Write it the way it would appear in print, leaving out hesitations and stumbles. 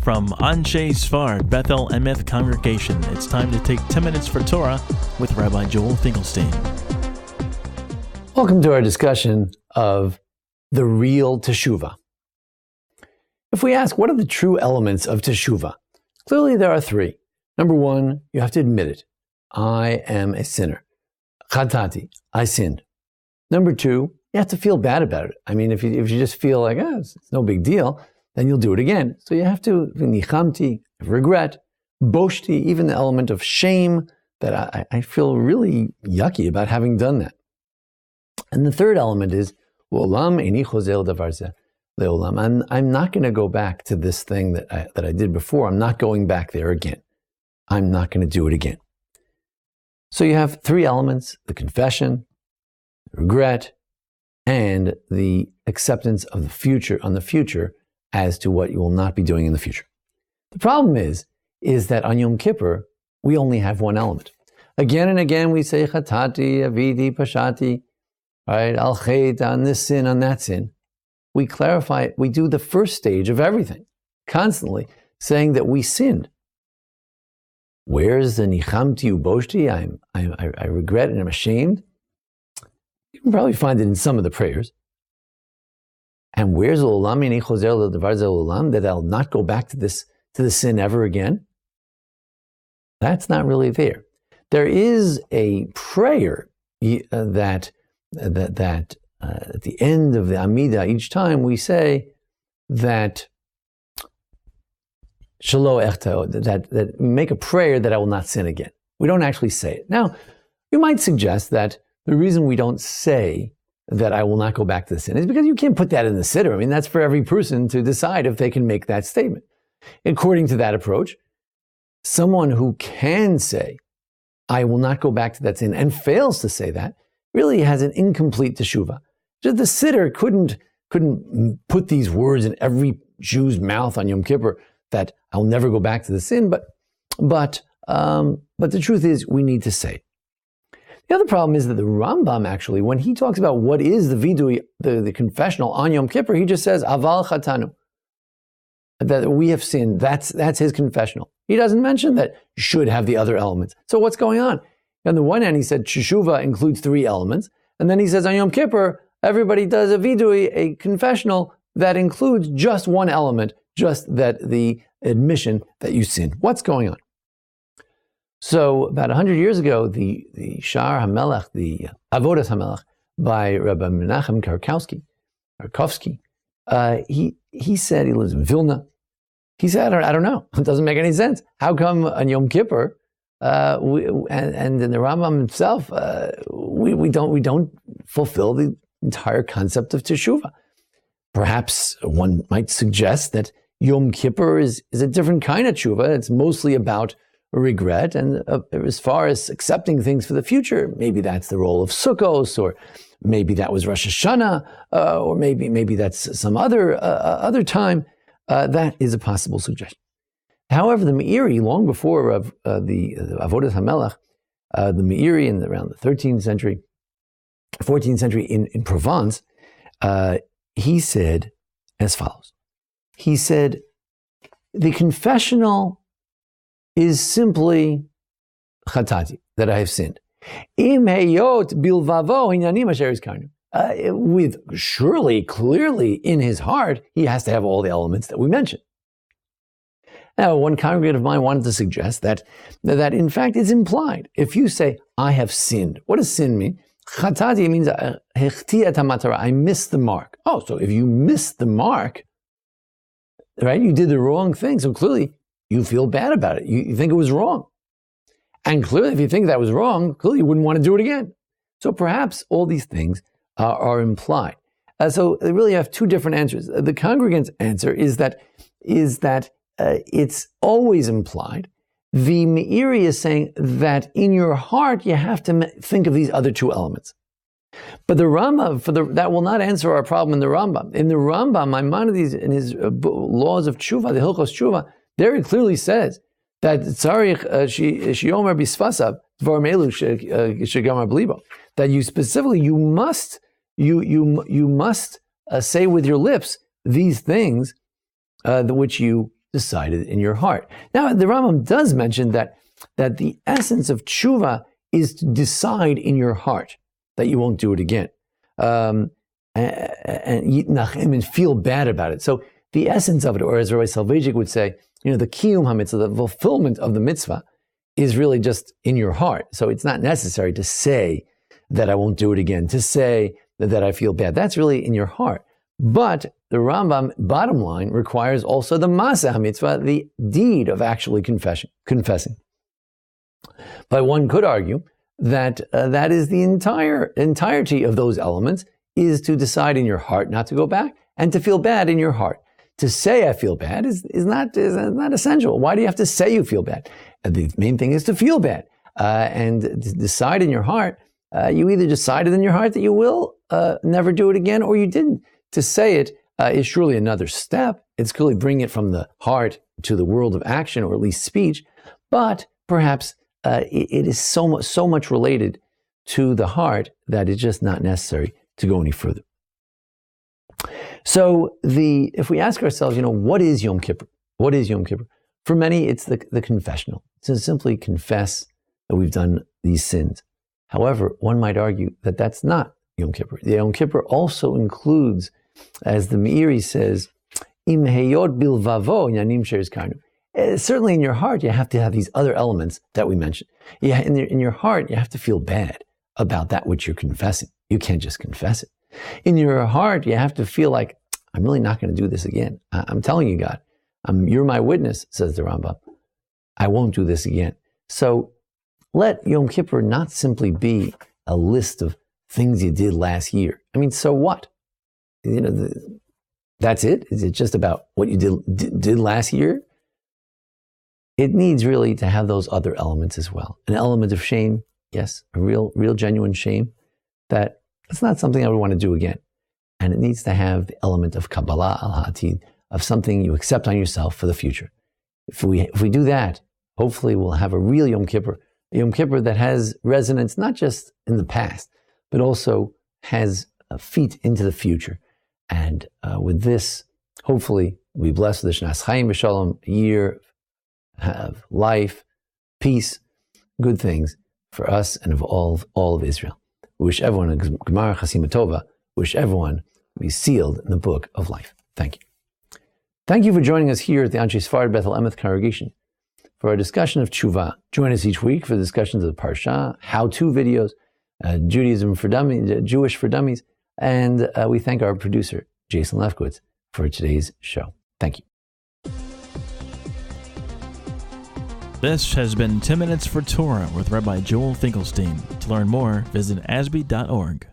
From Anshe Sfard Bethel Emeth Congregation, it's time to take 10 minutes for Torah with Rabbi Joel Finkelstein. Welcome to our discussion of the real Teshuva. If we ask, what are the true elements of Teshuva? Clearly there are three. Number one, you have to admit it. I am a sinner. Chatati, I sinned. Number two, you have to feel bad about it. I mean, if you just feel like, it's no big deal, then you'll do it again. So you have to, nichamti, regret, boshti, even the element of shame, that I feel really yucky about having done that. And the third element is, Olam eini chozer davar zeh leolam. I'm not going to go back to this thing that I did before. I'm not going back there again. I'm not going to do it again. So you have three elements: the confession, regret, and the acceptance of the future as to what you will not be doing in the future. The problem is that on Yom Kippur, we only have one element. Again and again we say chatati, avidi, pashati, right? Al chet, on this sin, on that sin. We clarify it. We do the first stage of everything, constantly saying that we sinned. Where's the nichamti uboshti? I regret and I'm ashamed. You can probably find it in some of the prayers. And where's olam eini chozer ledavar zeh leolam, that I'll not go back to the sin ever again? That's not really there. There is a prayer that at the end of the Amidah, each time we say that Shelo echta, that we make a prayer that I will not sin again. We don't actually say it. Now, you might suggest that the reason we don't say that I will not go back to the sin is because you can't put that in the siddur. I mean, that's for every person to decide if they can make that statement. According to that approach, someone who can say, I will not go back to that sin, and fails to say that, really has an incomplete teshuva. The siddur couldn't put these words in every Jew's mouth on Yom Kippur that I'll never go back to the sin, but the truth is we need to say it. The other problem is that the Rambam actually, when he talks about what is the vidui, the confessional on Yom Kippur, he just says aval chatanu, that we have sinned. That's his confessional. He doesn't mention that you should have the other elements. So what's going on? On the one hand, he said Teshuva includes three elements, and then he says on Yom Kippur, everybody does a vidui, a confessional that includes just one element, just that the admission that you sinned. What's going on? So about 100 years ago, the Shar HaMelech, the Avodas HaMelech, by Rabbi Menachem Karkovsky, he said, he lives in Vilna. He said, I don't know. It doesn't make any sense. How come on Yom Kippur, and in the Rambam himself, we don't fulfill the entire concept of Teshuva? Perhaps one might suggest that Yom Kippur is a different kind of Teshuva. It's mostly about regret, and as far as accepting things for the future, maybe that's the role of Sukkos, or maybe that was Rosh Hashanah, or maybe that's some other time. That is a possible suggestion. However, the Meiri, long before the Avodas HaMelech, the Meiri around the 13th century, 14th century in Provence, he said as follows. He said, the confessional is simply chatati, that I have sinned. Im heyot bilvavo hinyanim asher izkarnu. With surely, clearly in his heart, he has to have all the elements that we mentioned. Now, one congregant of mine wanted to suggest that in fact it's implied. If you say, I have sinned, what does sin mean? Chatati means hechti et hamatara, I missed the mark. Oh, so if you missed the mark, right, you did the wrong thing, so clearly you feel bad about it. You think it was wrong. And clearly, if you think that was wrong, clearly you wouldn't want to do it again. So perhaps all these things are implied. So they really have two different answers. The congregant's answer is that it's always implied. The Meiri is saying that in your heart you have to think of these other two elements. But the Rambam, that will not answer our problem in the Rambam. In the Rambam, Maimonides, in his laws of Teshuva, the Hilchos Teshuva, there it clearly says that tzarich shiomer bisfasav dvar melu shegamar blibo, that you specifically you must say with your lips these things which you decided in your heart. Now, the Rambam does mention that the essence of tshuva is to decide in your heart that you won't do it again, and feel bad about it. So the essence of it, or as Rabbi Soloveitchik would say, the kiyum hamitzvah, the fulfillment of the mitzvah, is really just in your heart. So it's not necessary to say that I won't do it again, to say that I feel bad. That's really in your heart. But the Rambam, bottom line, requires also the Maaseh HaMitzvah, the deed of actually confessing. But one could argue that that is the entirety of those elements, is to decide in your heart not to go back and to feel bad in your heart. To say I feel bad is not essential. Why do you have to say you feel bad? The main thing is to feel bad. And to decide in your heart, you either decided in your heart that you will never do it again, or you didn't. To say it is surely another step. It's clearly bringing it from the heart to the world of action, or at least speech. But perhaps it is so much related to the heart that it's just not necessary to go any further. So if we ask ourselves, what is Yom Kippur? What is Yom Kippur? For many, it's the confessional. It's to simply confess that we've done these sins. However, one might argue that that's not Yom Kippur. The Yom Kippur also includes, as the Meiri says, Im heyod bilvavo yanim sheres karnu. Certainly in your heart, you have to have these other elements that we mentioned. Yeah, in your heart, you have to feel bad about that which you're confessing. You can't just confess it. In your heart, you have to feel like, I'm really not going to do this again. I'm telling you, God, you're my witness, says the Rambam. I won't do this again. So let Yom Kippur not simply be a list of things you did last year. I mean, so what? That's it? Is it just about what you did last year? It needs really to have those other elements as well. An element of shame, yes, a real genuine shame, that it's not something I would want to do again. And it needs to have the element of Kabbalah al-Ha'atid, of something you accept on yourself for the future. If we do that, hopefully we'll have a real Yom Kippur, a Yom Kippur that has resonance not just in the past, but also has feet into the future. And with this, hopefully, we bless the Shnas Chaim B'Shalom, a year of life, peace, good things for us and of all of Israel. We wish everyone a Gemara Chasima Tova. Wish everyone to be sealed in the book of life. Thank you. Thank you for joining us here at the Anshe Sfard Bethel Emeth congregation for our discussion of Teshuva. Join us each week for discussions of the Parsha, how-to videos, Judaism for Dummies, Jewish for Dummies, and we thank our producer, Jason Lefkowitz, for today's show. Thank you. This has been 10 Minutes for Torah with Rabbi Joel Finkelstein. To learn more, visit ASBEE.org.